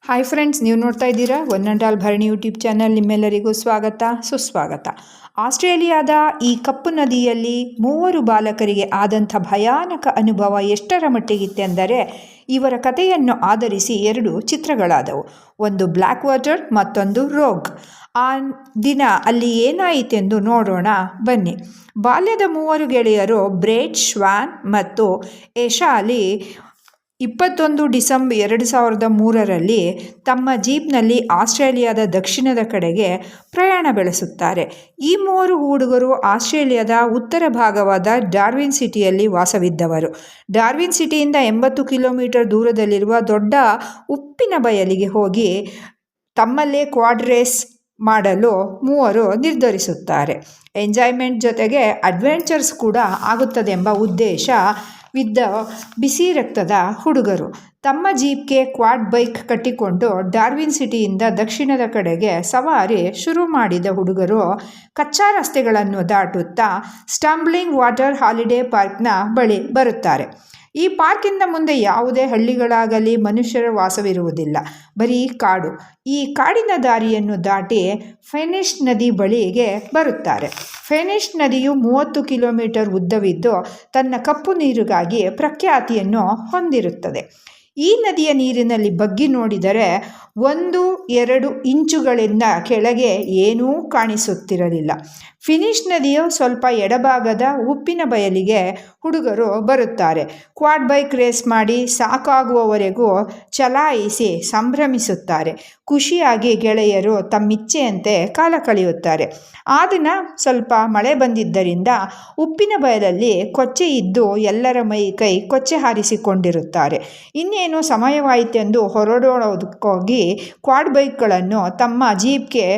Hi friends, ನೀವು ನೋಡ್ತಾ ಇದ್ದೀರಾ one and all Bharani YouTube channel. ನಿಮ್ಮೆಲ್ಲರಿಗೂ ಸ್ವಾಗತ ಸುಸ್ವಾಗತ. ಆಸ್ಟ್ರೇಲಿಯಾದ ಈ ಕಪ್ಪು ನದಿಯಲ್ಲಿ 3 ಬಾಲಕರಿಗೆ ಆದಂಥ ಭಯಾನಕ ಅನುಭವ ಎಷ್ಟರ ಮಟ್ಟಿಗಿತ್ತೆಂದರೆ ಇವರ ಕಥೆಯನ್ನು ಆಧರಿಸಿ 2 ಚಿತ್ರಗಳಾದವು. ಒಂದು ಬ್ಲ್ಯಾಕ್ ವಾಟರ್, ಮತ್ತೊಂದು ರೋಗ್. ಆ ದಿನ ಅಲ್ಲಿ ಏನಾಯಿತೆಂದು ನೋಡೋಣ ಬನ್ನಿ. ಬಾಲ್ಯದ 3 ಗೆಳೆಯರು ಬ್ರೇಟ್, ಶ್ವಾನ್ ಮತ್ತು ಏಶಾಲಿ 21 ಡಿಸೆಂಬರ್ 2003ರಲ್ಲಿ ತಮ್ಮ ಜೀಪ್ನಲ್ಲಿ ಆಸ್ಟ್ರೇಲಿಯಾದ ದಕ್ಷಿಣದ ಕಡೆಗೆ ಪ್ರಯಾಣ ಬೆಳೆಸುತ್ತಾರೆ. ಈ 3 ಹುಡುಗರು ಆಸ್ಟ್ರೇಲಿಯಾದ ಉತ್ತರ ಭಾಗವಾದ ಡಾರ್ವಿನ್ ಸಿಟಿಯಲ್ಲಿ ವಾಸವಿದ್ದವರು. ಡಾರ್ವಿನ್ ಸಿಟಿಯಿಂದ 80 ಕಿಲೋಮೀಟರ್ ದೂರದಲ್ಲಿರುವ ದೊಡ್ಡ ಉಪ್ಪಿನ ಬಯಲಿಗೆ ಹೋಗಿ ತಮ್ಮಲ್ಲೇ ಕ್ವಾಡ್ ರೇಸ್ ಮಾಡಲು 3 ನಿರ್ಧರಿಸುತ್ತಾರೆ. ಎಂಜಾಯ್ಮೆಂಟ್ ಜೊತೆಗೆ ಅಡ್ವೆಂಚರ್ಸ್ ಕೂಡ ಆಗುತ್ತದೆಂಬ ಉದ್ದೇಶವಿದ್ದ ಬಿಸಿ ರಕ್ತದ ಹುಡುಗರು ತಮ್ಮ ಜೀಪ್ಗೆ ಕ್ವಾಡ್ ಬೈಕ್ ಕಟ್ಟಿಕೊಂಡು ಡಾರ್ವಿನ್ ಸಿಟಿಯಿಂದ ದಕ್ಷಿಣದ ಕಡೆಗೆ ಸವಾರಿ ಶುರು ಮಾಡಿದ ಹುಡುಗರು ಕಚ್ಚಾ ರಸ್ತೆಗಳನ್ನು ದಾಟುತ್ತಾ ಸ್ಟಂಬ್ಲಿಂಗ್ ವಾಟರ್ ಹಾಲಿಡೇ ಪಾರ್ಕ್ನ ಬಳಿ ಬರುತ್ತಾರೆ. ಈ ಪಾರ್ಕಿಂದ ಮುಂದೆ ಯಾವುದೇ ಹಳ್ಳಿಗಳಾಗಲಿ ಮನುಷ್ಯರ ವಾಸವಿರುವುದಿಲ್ಲ, ಬರೀ ಕಾಡು. ಈ ಕಾಡಿನ ದಾರಿಯನ್ನು ದಾಟಿ ಫೆನಿಶ್ ನದಿ ಬಳಿಗೆ ಬರುತ್ತಾರೆ. ಫೆನಿಶ್ ನದಿಯು 30 ಕಿಲೋಮೀಟರ್ ಉದ್ದವಿದ್ದು ತನ್ನ ಕಪ್ಪು ನೀರಿಗಾಗಿ ಪ್ರಖ್ಯಾತಿಯನ್ನು ಹೊಂದಿರುತ್ತದೆ. ಈ ನದಿಯ ನೀರಿನಲ್ಲಿ ಬಗ್ಗಿ ನೋಡಿದರೆ 1-2 ಇಂಚುಗಳಿಂದ ಕೆಳಗೆ ಏನೂ ಕಾಣಿಸುತ್ತಿರಲಿಲ್ಲ. ಫಿನಿಶ್ ನದಿಯು ಸ್ವಲ್ಪ ಎಡಭಾಗದ ಉಪ್ಪಿನ ಬಯಲಿಗೆ ಹುಡುಗರು ಬರುತ್ತಾರೆ. ಕ್ವಾಡ್ ಬೈಕ್ ರೇಸ್ ಮಾಡಿ ಸಾಕಾಗುವವರೆಗೂ ಚಲಾಯಿಸಿ ಸಂಭ್ರಮಿಸುತ್ತಾರೆ. ಖುಷಿಯಾಗಿ ಗೆಳೆಯರು ತಮ್ಮಿಚ್ಛೆಯಂತೆ ಕಾಲ ಕಳೆಯುತ್ತಾರೆ. ಆ ದಿನ ಸ್ವಲ್ಪ ಮಳೆ ಬಂದಿದ್ದರಿಂದ ಉಪ್ಪಿನ ಬಯಲಲ್ಲಿ ಕೊಚ್ಚೆ ಇದ್ದು ಎಲ್ಲರ ಮೈ ಕೈ ಕೊಚ್ಚೆ ಹಾರಿಸಿಕೊಂಡಿರುತ್ತಾರೆ. ಇನ್ನೇನು ಸಮಯವಾಯಿತೆಂದು ಹೊರಡೋದಕ್ಕೋಗಿ ಕ್ವಾಡ್ ಬೈಕ್ಗಳನ್ನು ತಮ್ಮ ಜೀಪ್ಗೆ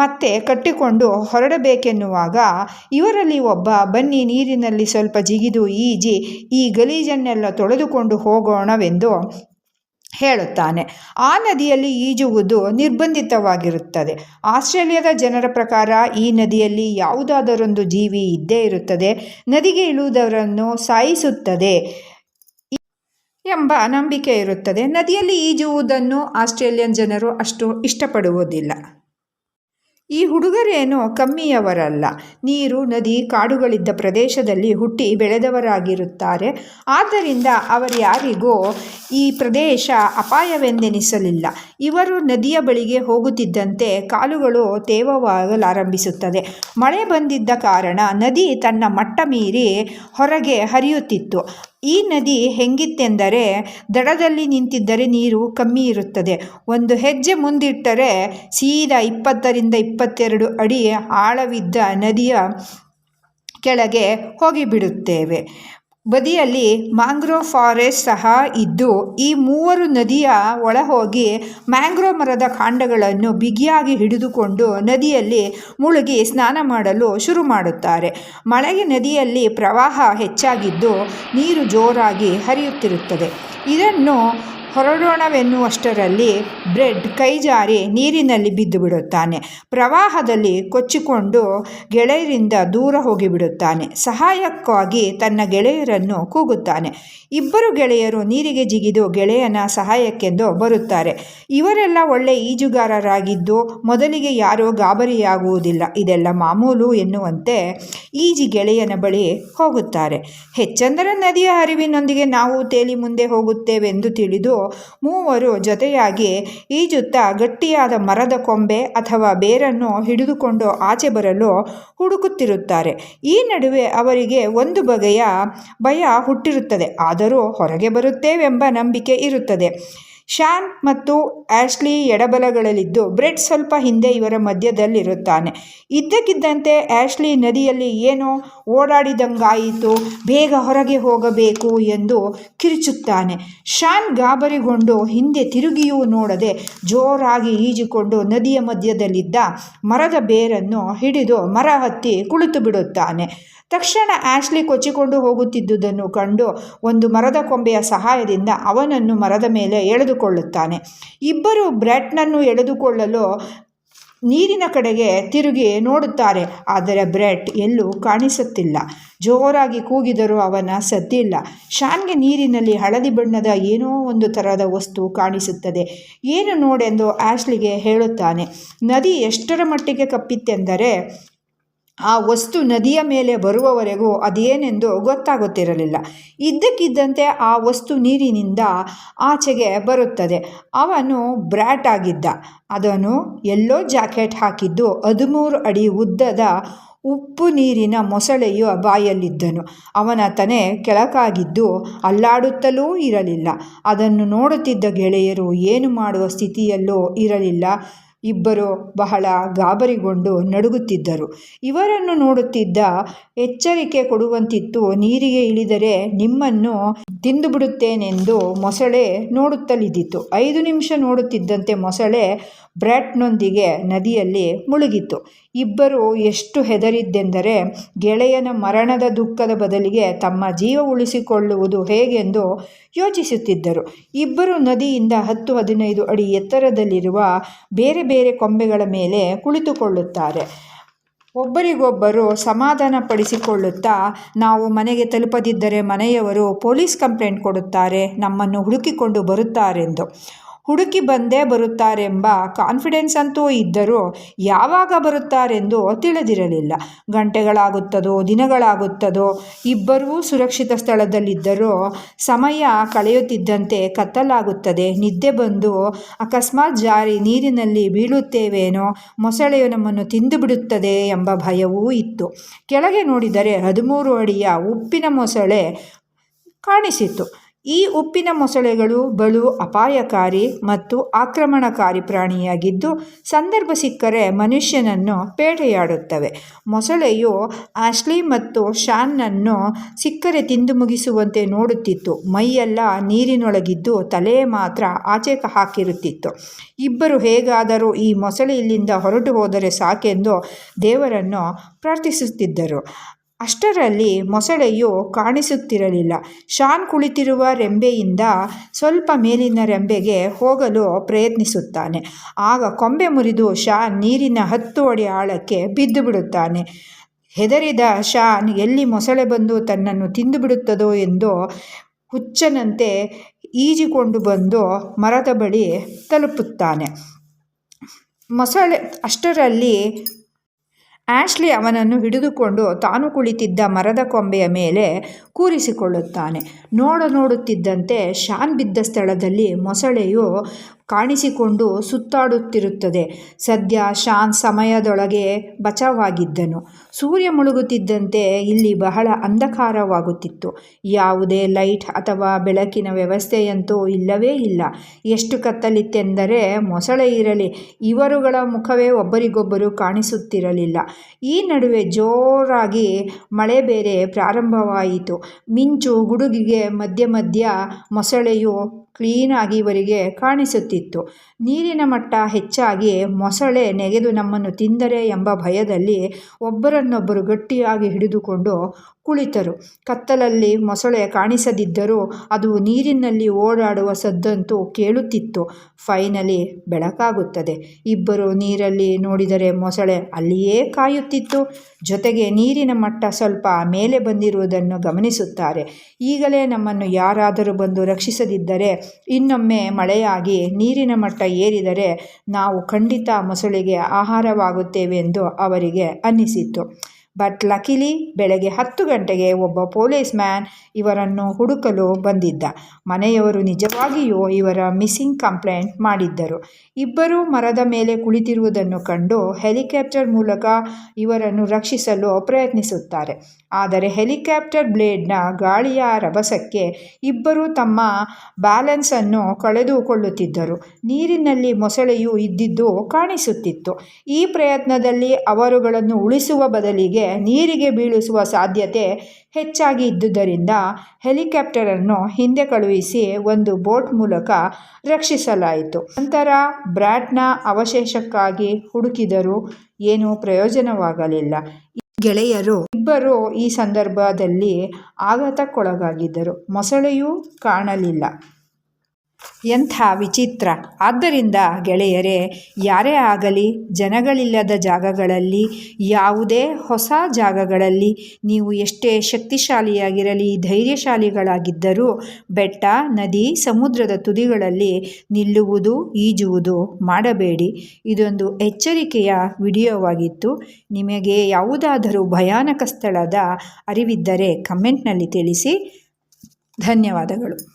ಮತ್ತೆ ಕಟ್ಟಿಕೊಂಡು ಹೊರಡಬೇಕೆನ್ನುವಾಗ ಇವರಲ್ಲಿ ಒಬ್ಬ ಬನ್ನಿ ನೀರಿನಲ್ಲಿ ಸ್ವಲ್ಪ ಜಿಗಿದು ಈಜಿ ಈ ಗಲೀಜನ್ನೆಲ್ಲ ತೊಳೆದುಕೊಂಡು ಹೋಗೋಣವೆಂದು ಹೇಳುತ್ತಾನೆ. ಆ ನದಿಯಲ್ಲಿ ಈಜುವುದು ನಿರ್ಬಂಧಿತವಾಗಿರುತ್ತದೆ. ಆಸ್ಟ್ರೇಲಿಯಾದ ಜನರ ಪ್ರಕಾರ ಈ ನದಿಯಲ್ಲಿ ಯಾವುದಾದರೊಂದು ಜೀವಿ ಇದ್ದೇ ಇರುತ್ತದೆ, ನದಿಗೆ ಇಳಿಯುವುದವರನ್ನು ಸಾಯಿಸುತ್ತದೆ ಎಂಬ ನಂಬಿಕೆ ಇರುತ್ತದೆ. ನದಿಯಲ್ಲಿ ಈಜುವುದನ್ನು ಆಸ್ಟ್ರೇಲಿಯನ್ ಜನರು ಅಷ್ಟು ಇಷ್ಟಪಡುವುದಿಲ್ಲ. ಈ ಹುಡುಗರೇನು ಕಮ್ಮಿಯವರಲ್ಲ. ನೀರು, ನದಿ, ಕಾಡುಗಳಿದ್ದ ಪ್ರದೇಶದಲ್ಲಿ ಹುಟ್ಟಿ ಬೆಳೆದವರಾಗಿರುತ್ತಾರೆ. ಆದ್ದರಿಂದ ಅವರ್ಯಾರಿಗೂ ಈ ಪ್ರದೇಶ ಅಪಾಯವೆಂದೆನಿಸಲಿಲ್ಲ. ಇವರು ನದಿಯ ಬಳಿಗೆ ಹೋಗುತ್ತಿದ್ದಂತೆ ಕಾಲುಗಳು ತೇವವಾಗಲಾರಂಭಿಸುತ್ತದೆ. ಮಳೆ ಬಂದಿದ್ದ ಕಾರಣ ನದಿ ತನ್ನ ಮಟ್ಟ ಮೀರಿ ಹೊರಗೆ ಹರಿಯುತ್ತಿತ್ತು. ಈ ನದಿ ಹೆಂಗಿತ್ತೆಂದರೆ ದಡದಲ್ಲಿ ನಿಂತಿದ್ದರೆ ನೀರು ಕಮ್ಮಿ ಇರುತ್ತದೆ. ಒಂದು ಹೆಜ್ಜೆ ಮುಂದಿಟ್ಟರೆ ಸೀದಾ 20-22 ಅಡಿ ಆಳವಿದ್ದ ನದಿಯ ಕೆಳಗೆ ಹೋಗಿಬಿಡುತ್ತೇವೆ. ಬದಿಯಲ್ಲಿ ಮ್ಯಾಂಗ್ರೋವ್ ಫಾರೆಸ್ಟ್ ಸಹ ಇದ್ದು ಈ 3 ನದಿಯ ಒಳಹೋಗಿ ಮ್ಯಾಂಗ್ರೋವ್ ಮರದ ಕಾಂಡಗಳನ್ನು ಬಿಗಿಯಾಗಿ ಹಿಡಿದುಕೊಂಡು ನದಿಯಲ್ಲಿ ಮುಳುಗಿ ಸ್ನಾನ ಮಾಡಲು ಶುರು ಮಾಡುತ್ತಾರೆ. ಮಳೆಗೆ ನದಿಯಲ್ಲಿ ಪ್ರವಾಹ ಹೆಚ್ಚಾಗಿದ್ದು ನೀರು ಜೋರಾಗಿ ಹರಿಯುತ್ತಿರುತ್ತದೆ. ಇದನ್ನು ಹೊರಡೋಣವೆನ್ನುವಷ್ಟರಲ್ಲಿ ಬ್ರೆಡ್ ಕೈಜಾರಿ ನೀರಿನಲ್ಲಿ ಬಿದ್ದು ಬಿಡುತ್ತಾನೆ. ಪ್ರವಾಹದಲ್ಲಿ ಕೊಚ್ಚಿಕೊಂಡು ಗೆಳೆಯರಿಂದ ದೂರ ಹೋಗಿಬಿಡುತ್ತಾನೆ. ಸಹಾಯಕ್ಕಾಗಿ ತನ್ನ ಗೆಳೆಯರನ್ನು ಕೂಗುತ್ತಾನೆ. 2 ಗೆಳೆಯರು ನೀರಿಗೆ ಜಿಗಿದು ಗೆಳೆಯನ ಸಹಾಯಕ್ಕೆಂದು ಬರುತ್ತಾರೆ. ಇವರೆಲ್ಲ ಒಳ್ಳೆ ಈಜುಗಾರರಾಗಿದ್ದು ಮೊದಲಿಗೆ ಯಾರೂ ಗಾಬರಿಯಾಗುವುದಿಲ್ಲ. ಇದೆಲ್ಲ ಮಾಮೂಲು ಎನ್ನುವಂತೆ ಈಜಿ ಗೆಳೆಯನ ಬಳಿ ಹೋಗುತ್ತಾರೆ. ಹೆಚ್ಚೆಂದರೆ ನದಿಯ ಹರಿವಿನೊಂದಿಗೆ ನಾವು ತೇಲಿ ಮುಂದೆ ಹೋಗುತ್ತೇವೆಂದು ತಿಳಿದು 3 ಜೊತೆಯಾಗಿ ಈಜುತ್ತಾ ಗಟ್ಟಿಯಾದ ಮರದ ಕೊಂಬೆ ಅಥವಾ ಬೇರನ್ನು ಹಿಡಿದುಕೊಂಡು ಆಚೆ ಬರಲು ಹುಡುಕುತ್ತಿರುತ್ತಾರೆ. ಈ ನಡುವೆ ಅವರಿಗೆ ಒಂದು ಬಗೆಯ ಭಯ ಹುಟ್ಟಿರುತ್ತದೆ. ಆದರೂ ಹೊರಗೆ ಬರುತ್ತೇವೆಂಬ ನಂಬಿಕೆ ಇರುತ್ತದೆ. ಶಾನ್ ಮತ್ತು ಆಶ್ಲಿ ಎಡಬಲಗಳಲ್ಲಿದ್ದು ಬ್ರೆಡ್ ಸ್ವಲ್ಪ ಹಿಂದೆ ಇವರ ಮಧ್ಯದಲ್ಲಿರುತ್ತಾನೆ. ಇದ್ದಕ್ಕಿದ್ದಂತೆ ಆಶ್ಲಿ ನದಿಯಲ್ಲಿ ಏನೋ ಓಡಾಡಿದಂಗಾಯಿತು, ಬೇಗ ಹೊರಗೆ ಹೋಗಬೇಕು ಎಂದು ಕಿರುಚುತ್ತಾನೆ. ಶಾನ್ ಗಾಬರಿಗೊಂಡು ಹಿಂದೆ ತಿರುಗಿಯೂ ನೋಡದೆ ಜೋರಾಗಿ ಈಜಿಕೊಂಡು ನದಿಯ ಮಧ್ಯದಲ್ಲಿದ್ದ ಮರದ ಬೇರನ್ನು ಹಿಡಿದು ಮರ ಹತ್ತಿ ಕುಳಿತು ಬಿಡುತ್ತಾನೆ. ತಕ್ಷಣ ಆಶ್ಲಿ ಕೊಚ್ಚಿಕೊಂಡು ಹೋಗುತ್ತಿದ್ದುದನ್ನು ಕಂಡು ಒಂದು ಮರದ ಕೊಂಬೆಯ ಸಹಾಯದಿಂದ ಅವನನ್ನು ಮರದ ಮೇಲೆ ಎಳೆದುಕೊಳ್ಳುತ್ತಾನೆ. 2 ಬ್ರೆಟ್ನನ್ನು ಎಳೆದುಕೊಳ್ಳಲು ನೀರಿನ ಕಡೆಗೆ ತಿರುಗಿ ನೋಡುತ್ತಾರೆ. ಆದರೆ ಬ್ರೆಟ್ ಎಲ್ಲೂ ಕಾಣಿಸುತ್ತಿಲ್ಲ. ಜೋರಾಗಿ ಕೂಗಿದರೂ ಅವನ ಸದ್ದಿಲ್ಲ. ಶಾನ್ಗೆ ನೀರಿನಲ್ಲಿ ಹಳದಿ ಬಣ್ಣದ ಏನೋ ಒಂದು ಥರದ ವಸ್ತು ಕಾಣಿಸುತ್ತದೆ. ಏನು ನೋಡೆಂದು ಆಶ್ಲಿಗೆ ಹೇಳುತ್ತಾನೆ. ನದಿ ಎಷ್ಟರ ಮಟ್ಟಿಗೆ ಕಪ್ಪಿತ್ತೆಂದರೆ ಆ ವಸ್ತು ನದಿಯ ಮೇಲೆ ಬರುವವರೆಗೂ ಅದೇನೆಂದು ಗೊತ್ತಾಗುತ್ತಿರಲಿಲ್ಲ. ಇದ್ದಕ್ಕಿದ್ದಂತೆ ಆ ವಸ್ತು ನೀರಿನಿಂದ ಆಚೆಗೆ ಬರುತ್ತದೆ. ಅವನು ಬ್ರ್ಯಾಟ್ ಆಗಿದ್ದ. ಅದನ್ನು ಯೆಲ್ಲೋ ಜಾಕೆಟ್ ಹಾಕಿದ್ದು 13 ಅಡಿ ಉದ್ದದ ಉಪ್ಪು ನೀರಿನ ಮೊಸಳೆಯ ಬಾಯಲ್ಲಿದ್ದನು. ಅವನ ತಲೆ ಕೆಳಕಾಗಿದ್ದು ಅಲ್ಲಾಡುತ್ತಲೂ ಇರಲಿಲ್ಲ. ಅದನ್ನು ನೋಡುತ್ತಿದ್ದ ಗೆಳೆಯರು ಏನು ಮಾಡುವ ಸ್ಥಿತಿಯಲ್ಲೂ ಇರಲಿಲ್ಲ. ಇಬ್ಬರು ಬಹಳ ಗಾಬರಿಗೊಂಡು ನಡುಗುತ್ತಿದ್ದರು. ಇವರನ್ನು ನೋಡುತ್ತಿದ್ದ ಎಚ್ಚರಿಕೆ ಕೊಡುವಂತಿತ್ತು. ನೀರಿಗೆ ಇಳಿದರೆ ನಿಮ್ಮನ್ನು ತಿಂದುಬಿಡುತ್ತೇನೆಂದು ಮೊಸಳೆ ನೋಡುತ್ತಲಿದ್ದಿತು. 5 ನಿಮಿಷ ನೋಡುತ್ತಿದ್ದಂತೆ ಮೊಸಳೆ ಬ್ರ್ಯಾಟ್ನೊಂದಿಗೆ ನದಿಯಲ್ಲಿ ಮುಳುಗಿತು. ಇಬ್ಬರು ಎಷ್ಟು ಹೆದರಿದ್ದೆಂದರೆ ಗೆಳೆಯನ ಮರಣದ ದುಃಖದ ಬದಲಿಗೆ ತಮ್ಮ ಜೀವ ಉಳಿಸಿಕೊಳ್ಳುವುದು ಹೇಗೆಂದು ಯೋಚಿಸುತ್ತಿದ್ದರು. ಇಬ್ಬರು ನದಿಯಿಂದ 10-15 ಅಡಿ ಎತ್ತರದಲ್ಲಿರುವ ಬೇರೆ ಬೇರೆ ಕೊಂಬೆಗಳ ಮೇಲೆ ಕುಳಿತುಕೊಳ್ಳುತ್ತಾರೆ. ಒಬ್ಬರಿಗೊಬ್ಬರು ಸಮಾಧಾನ ಪಡಿಸಿಕೊಳ್ಳುತ್ತಾ, ನಾವು ಮನೆಗೆ ತಲುಪದಿದ್ದರೆ ಮನೆಯವರು ಪೊಲೀಸ್ ಕಂಪ್ಲೇಂಟ್ ಕೊಡುತ್ತಾರೆ, ನಮ್ಮನ್ನು ಹುಡುಕಿಕೊಂಡು ಬರುತ್ತಾರೆಂದು. ಹುಡುಕಿ ಬಂದೇ ಬರುತ್ತಾರೆಂಬ ಕಾನ್ಫಿಡೆನ್ಸ್ ಅಂತೂ ಇದ್ದರೂ ಯಾವಾಗ ಬರುತ್ತಾರೆಂದು ತಿಳಿದಿರಲಿಲ್ಲ. ಗಂಟೆಗಳಾಗುತ್ತದೋ ದಿನಗಳಾಗುತ್ತದೋ. ಇಬ್ಬರೂ ಸುರಕ್ಷಿತ ಸ್ಥಳದಲ್ಲಿದ್ದರೂ ಸಮಯ ಕಳೆಯುತ್ತಿದ್ದಂತೆ ಕತ್ತಲಾಗುತ್ತದೆ. ನಿದ್ದೆ ಬಂದು ಅಕಸ್ಮಾತ್ ಜಾರಿ ನೀರಿನಲ್ಲಿ ಬೀಳುತ್ತೇವೇನೋ, ಮೊಸಳೆಯು ನಮ್ಮನ್ನು ತಿಂದು ಬಿಡುತ್ತದೆ ಎಂಬ ಭಯವೂ ಇತ್ತು. ಕೆಳಗೆ ನೋಡಿದರೆ 13 ಅಡಿಯ ಉಪ್ಪಿನ ಮೊಸಳೆ ಕಾಣಿಸಿತು. ಈ ಉಪ್ಪಿನ ಮೊಸಳೆಗಳು ಬಲು ಅಪಾಯಕಾರಿ ಮತ್ತು ಆಕ್ರಮಣಕಾರಿ ಪ್ರಾಣಿಯಾಗಿದ್ದು ಸಂದರ್ಭ ಸಿಕ್ಕರೆ ಮನುಷ್ಯನನ್ನು ಬೇಟೆಯಾಡುತ್ತವೆ. ಮೊಸಳೆಯು ಆಶ್ಲಿ ಮತ್ತು ಶಾನ್ನನ್ನು ಸಿಕ್ಕರೆ ತಿಂದು ಮುಗಿಸುವಂತೆ ನೋಡುತ್ತಿತ್ತು. ಮೈಯೆಲ್ಲ ನೀರಿನೊಳಗಿದ್ದು ತಲೆ ಮಾತ್ರ ಆಚೆ ಹಾಕಿರುತ್ತಿತ್ತು. ಇಬ್ಬರು ಹೇಗಾದರೂ ಈ ಮೊಸಳೆ ಇಲ್ಲಿಂದ ಹೊರಟು ಹೋದರೆ ಸಾಕೆಂದು ದೇವರನ್ನು ಪ್ರಾರ್ಥಿಸುತ್ತಿದ್ದರು. ಅಷ್ಟರಲ್ಲಿ ಮೊಸಳೆಯು ಕಾಣಿಸುತ್ತಿರಲಿಲ್ಲ. ಶಾನ್ ಕುಳಿತಿರುವ ರೆಂಬೆಯಿಂದ ಸ್ವಲ್ಪ ಮೇಲಿನ ರೆಂಬೆಗೆ ಹೋಗಲು ಪ್ರಯತ್ನಿಸುತ್ತಾನೆ. ಆಗ ಕೊಂಬೆ ಮುರಿದು ಶಾನ್ ನೀರಿನ 10 ಅಡಿ ಆಳಕ್ಕೆ ಬಿದ್ದು ಬಿಡುತ್ತಾನೆ. ಹೆದರಿದ ಶಾನ್ ಎಲ್ಲಿ ಮೊಸಳೆ ಬಂದು ತನ್ನನ್ನು ತಿಂದು ಬಿಡುತ್ತದೋ ಎಂದು ಹುಚ್ಚನಂತೆ ಈಜಿಕೊಂಡು ಬಂದು ಮರದ ಬಳಿ ತಲುಪುತ್ತಾನೆ. ಮೊಸಳೆ ಅಷ್ಟರಲ್ಲಿ ಆಶ್ಲಿ ಅವನನ್ನು ಹಿಡಿದುಕೊಂಡು ತಾನು ಕುಳಿತಿದ್ದ ಮರದ ಕೊಂಬೆಯ ಮೇಲೆ ಕೂರಿಸಿಕೊಳ್ಳುತ್ತಾನೆ. ನೋಡುತ್ತಿದ್ದಂತೆ ಶಾನ್ ಬಿದ್ದ ಸ್ಥಳದಲ್ಲಿ ಮೊಸಳೆಯು ಕಾಣಿಸಿಕೊಂಡು ಸುತ್ತಾಡುತ್ತಿರುತ್ತದೆ. ಸದ್ಯ ಶಾನ್ ಸಮಯದೊಳಗೆ ಬಚಾವಾಗಿದ್ದನು. ಸೂರ್ಯ ಮುಳುಗುತ್ತಿದ್ದಂತೆ ಇಲ್ಲಿ ಬಹಳ ಅಂಧಕಾರವಾಗುತ್ತಿತ್ತು. ಯಾವುದೇ ಲೈಟ್ ಅಥವಾ ಬೆಳಕಿನ ವ್ಯವಸ್ಥೆಯಂತೂ ಇಲ್ಲವೇ ಇಲ್ಲ. ಎಷ್ಟು ಕತ್ತಲಿತ್ತೆಂದರೆ ಮೊಸಳೆ ಇರಲಿ, ಇವರುಗಳ ಮುಖವೇ ಒಬ್ಬರಿಗೊಬ್ಬರು ಕಾಣಿಸುತ್ತಿರಲಿಲ್ಲ. ಈ ನಡುವೆ ಜೋರಾಗಿ ಮಳೆ ಬೇರೆ ಪ್ರಾರಂಭವಾಯಿತು. ಮಿಂಚು ಗುಡುಗಿಗೆ ಮಧ್ಯ ಮೊಸಳೆಯು ಕ್ಲೀನಾಗಿ ಇವರಿಗೆ ಕಾಣಿಸುತ್ತಿತ್ತು. ನೀರಿನ ಮಟ್ಟ ಹೆಚ್ಚಾಗಿ ಮೊಸಳೆ ನೆಗೆದು ನಮ್ಮನ್ನು ತಿಂದರೆ ಎಂಬ ಭಯದಲ್ಲಿ ಒಬ್ಬರನ್ನೊಬ್ಬರು ಗಟ್ಟಿಯಾಗಿ ಹಿಡಿದುಕೊಂಡು ಕುಳಿತರು. ಕತ್ತಲಲ್ಲಿ ಮೊಸಳೆ ಕಾಣಿಸದಿದ್ದರೂ ಅದು ನೀರಿನಲ್ಲಿ ಓಡಾಡುವ ಸದ್ದಂತೂ ಕೇಳುತ್ತಿತ್ತು. ಫೈನಲಿ ಬೆಳಕಾಗುತ್ತದೆ. ಇಬ್ಬರು ನೀರಲ್ಲಿ ನೋಡಿದರೆ ಮೊಸಳೆ ಅಲ್ಲಿಯೇ ಕಾಯುತ್ತಿತ್ತು. ಜೊತೆಗೆ ನೀರಿನ ಮಟ್ಟ ಸ್ವಲ್ಪ ಮೇಲೆ ಬಂದಿರುವುದನ್ನು ಗಮನಿಸುತ್ತಾರೆ. ಈಗಲೇ ನಮ್ಮನ್ನು ಯಾರಾದರೂ ಬಂದು ರಕ್ಷಿಸದಿದ್ದರೆ ಇನ್ನೊಮ್ಮೆ ಮಳೆಯಾಗಿ ನೀರಿನ ಮಟ್ಟ ಏರಿದರೆ ನಾವು ಖಂಡಿತ ಮೊಸಳೆಗೆ ಆಹಾರವಾಗುತ್ತೇವೆ ಎಂದು ಅವರಿಗೆ ಅನ್ನಿಸಿತು. ಬಟ್ ಲಕಿಲಿ ಬೆಳಗ್ಗೆ 10 ಗಂಟೆಗೆ ಒಬ್ಬ ಪೊಲೀಸ್ ಮ್ಯಾನ್ ಇವರನ್ನು ಹುಡುಕಲು ಬಂದಿದ್ದ. ಮನೆಯವರು ನಿಜವಾಗಿಯೂ ಇವರ ಮಿಸ್ಸಿಂಗ್ ಕಂಪ್ಲೇಂಟ್ ಮಾಡಿದ್ದರು. ಇಬ್ಬರೂ ಮರದ ಮೇಲೆ ಕುಳಿತಿರುವುದನ್ನು ಕಂಡು ಹೆಲಿಕಾಪ್ಟರ್ ಮೂಲಕ ಇವರನ್ನು ರಕ್ಷಿಸಲು ಪ್ರಯತ್ನಿಸುತ್ತಾರೆ. ಆದರೆ ಹೆಲಿಕಾಪ್ಟರ್ ಬ್ಲೇಡ್ನ ಗಾಳಿಯ ರಭಸಕ್ಕೆ ಇಬ್ಬರೂ ತಮ್ಮ ಬ್ಯಾಲೆನ್ಸನ್ನು ಕಳೆದುಕೊಳ್ಳುತ್ತಿದ್ದರು. ನೀರಿನಲ್ಲಿ ಮೊಸಳೆಯು ಇದ್ದಿದ್ದು ಕಾಣಿಸುತ್ತಿತ್ತು. ಈ ಪ್ರಯತ್ನದಲ್ಲಿ ಅವರುಗಳನ್ನು ಉಳಿಸುವ ಬದಲಿಗೆ ನೀರಿಗೆ ಬೀಳಿಸುವ ಸಾಧ್ಯತೆ ಹೆಚ್ಚಾಗಿ ಇದ್ದುದರಿಂದ ಹೆಲಿಕಾಪ್ಟರನ್ನು ಹಿಂದೆ ಕಳುಹಿಸಿ ಒಂದು ಬೋಟ್ ಮೂಲಕ ರಕ್ಷಿಸಲಾಯಿತು. ನಂತರ ಬ್ರ್ಯಾಟ್ನ ಅವಶೇಷಕ್ಕಾಗಿ ಹುಡುಕಿದರೂ ಏನೂ ಪ್ರಯೋಜನವಾಗಲಿಲ್ಲ. ಗೆಳೆಯರು ಇಬ್ಬರು ಈ ಸಂದರ್ಭದಲ್ಲಿ ಆಘಾತಕ್ಕೊಳಗಾಗಿದ್ದರು. ಮೊಸಳೆಯೂ ಕಾಣಲಿಲ್ಲ. ಎಂಥ ವಿಚಿತ್ರ! ಆದ್ದರಿಂದ ಗೆಳೆಯರೇ, ಯಾರೇ ಆಗಲಿ ಜನಗಳಿಲ್ಲದ ಜಾಗಗಳಲ್ಲಿ, ಯಾವುದೇ ಹೊಸ ಜಾಗಗಳಲ್ಲಿ ನೀವು ಎಷ್ಟೇ ಶಕ್ತಿಶಾಲಿಯಾಗಿರಲಿ, ಧೈರ್ಯಶಾಲಿಗಳಾಗಿದ್ದರೂ ಬೆಟ್ಟ, ನದಿ, ಸಮುದ್ರದ ತುದಿಗಳಲ್ಲಿ ನಿಲ್ಲುವುದು, ಈಜುವುದು ಮಾಡಬೇಡಿ. ಇದೊಂದು ಎಚ್ಚರಿಕೆಯ ವಿಡಿಯೋವಾಗಿತ್ತು. ನಿಮಗೆ ಯಾವುದಾದರೂ ಭಯಾನಕ ಸ್ಥಳದ ಅರಿವಿದ್ದರೆ ಕಮೆಂಟ್ನಲ್ಲಿ ತಿಳಿಸಿ. ಧನ್ಯವಾದಗಳು.